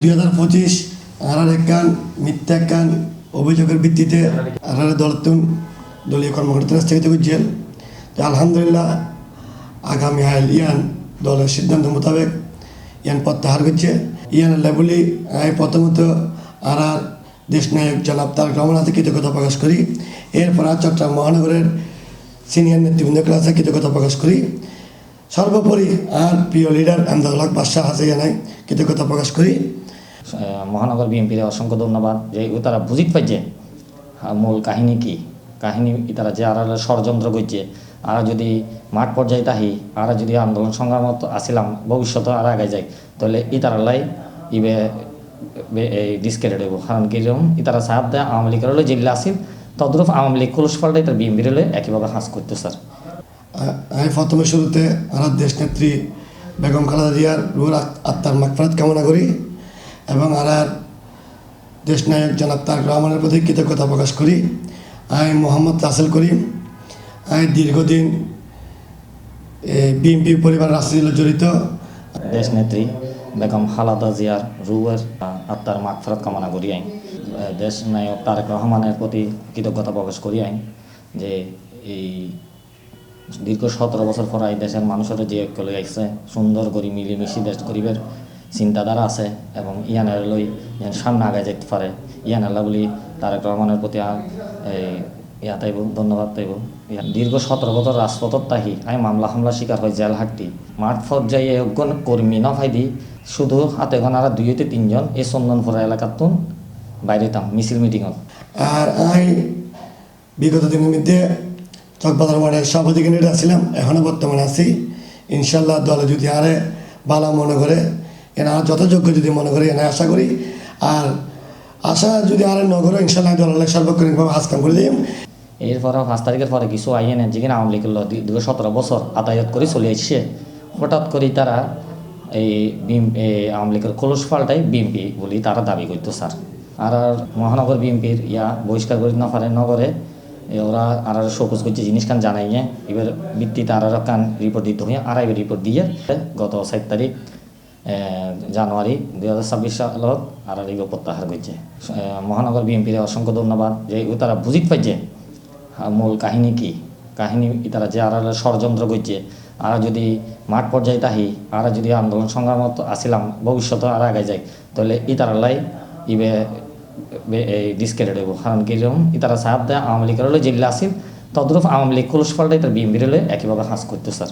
2025 আর একখান মিথ্যা একখান অভিযোগের ভিত্তিতে আর দলতুন দলীয় কর্মকর্তারা স্থগিত করছেন। আলহামদুলিল্লাহ আগামী হাইল ইয়ান দলের সিদ্ধান্ত মোতাবেক ইয়ান প্রত্যাহার করছে। ইয়ান লেবলি প্রথমত আর দেশ নায়ক জনাব তারেক রহমান হাতে কৃতজ্ঞতা প্রকাশ করি। এরপর চট্টগ্রাম মহানগরের সিনিয়র নেতৃবৃন্দ ক্লাসে কৃতজ্ঞতা প্রকাশ করি। সর্বোপরি আর প্রিয় লিডার আন্দোলক বাদশাহ হাসে জানাই কৃতজ্ঞতা প্রকাশ করি। মহানগর বিএনপির অসংখ্য ধন্যবাদ যে তারা বুঝিত পাইছে মূল কাহিনী কি কাহিনী তারা যে আর ষড়যন্ত্র করছে। আর যদি মাঠ পর্যায়ে তাহি আর যদি আন্দোলন সংগ্রামত আসিলাম ভবিষ্যতে আর আগে যাই তাহলে ইতারালাই ইবে ডিসক্রেডিট হইব। কারণ কিরকম ইতারা সাহাব দেয় আওয়ামী লীগের হলে জিল্লা আসিল তদ্রুপ আওয়ামী লীগ খোলস পাল্টাই তার বিএনপির হলে একইভাবে হাস করতে স্যার। আমি প্রথমে শুরুতে আমার দেশ নেত্রী বেগম খালেদা জিয়ার রুহুর আত্মার মাগফিরাত কামনা করি এবং আর দেশ নায়ক জনাব তারেক রহমানের প্রতি কৃতজ্ঞতা প্রকাশ করি। আমি মোহাম্মদ রাসেল করিম, আমি দীর্ঘদিন বিএনপি পরিবার রাজনীতিতে জড়িত। দেশ নেত্রী বেগম খালেদা জিয়ার রুহের আত্মার মাগফিরাত কামনা করি। আইন দেশ নায়ক তারেক রহমানের প্রতি কৃতজ্ঞতা প্রকাশ করি। আইন যে এই দীর্ঘ 17 বছর পর এই দেশের মানুষের যে ঐক্যলে আইসে সুন্দর করে মিলিমিশি দেশ গরিবের চিন্তাধারা আছে এবং ইয়ানের লই সামনে আগে যেতে পারে ইয়ানাল্লা বলি তারেক রহমানের প্রতি ইয়া তাইব ধন্যবাদ তাইব। দীর্ঘ 17 বছর রাজপথত তাহি আমি মামলা হামলা শিকার হয় জেল হাঁটি মাঠ পর্যায়ে কর্মী না ফাইদি শুধু হাতে গোনারা 2 থেকে 3 জন এই চন্দনপুরা এলাকার তুন বাইরে তাম মিছিল মিটিংত। আর আমি বিগত দিনের মধ্যে চকবাজার ওয়ার্ডের সভাপতি ক্যান্ডিডেট ছিলাম, এখনও বর্তমানে আছি। ইনশাল্লাহ দলে যদি আরে ভালো মনে করে এনা যথাযোগ্য যদি মনে করে এনে আশা করি। আর আশা যদি আরে ন করে ইনশাল্লাহ দলের সার্বক্ষণিকভাবে হাজ কাম করে দিই। এরপর 5 তারিখের পরে কিছু আইএন যেখানে আওয়ামী লীগের দীর্ঘ 17 বছর আদায়ত করে চলে আসছে হঠাৎ করে তারা এই আওয়ামী লীগের খোলস পাল্টাই বিএনপি বলি তারা দাবি করতো স্যার। আর মহানগর বিএনপির ইয়া বহিষ্কার করে না পারে নগরে ওরা আর শোকজ করছে জিনিসখান জানাইয়ে এবার ভিত্তিতে আর কান রিপোর্ট দিতে হয়ে আর এবার রিপোর্ট দিয়ে গত 7 তারিখ জানুয়ারি 2026 সালত আর এগুলো প্রত্যাহার করছে। মহানগর বিএনপির অসংখ্য ধন্যবাদ যে তারা বুঝিত পাইছে মূল কাহিনী কি কাহিনী তারা যে আর ষড়যন্ত্র করছে। আর যদি মাঠ পর্যায়ে তাহি আর যদি আন্দোলন সংগ্রামত আসিলাম ভবিষ্যতে আর আগে যাই তাহলে ইতারালাই ইবে ডিসক্রেডিট হইব। কারণ কিরকম ইতারা সাহাব দেয় আওয়ামী লীগের হলে জিল্লা আসিল তদ্রুপ আওয়ামী লীগ খোলস পাল্টাই তার বিএনপির হলে একইভাবে হাস করতে স্যার।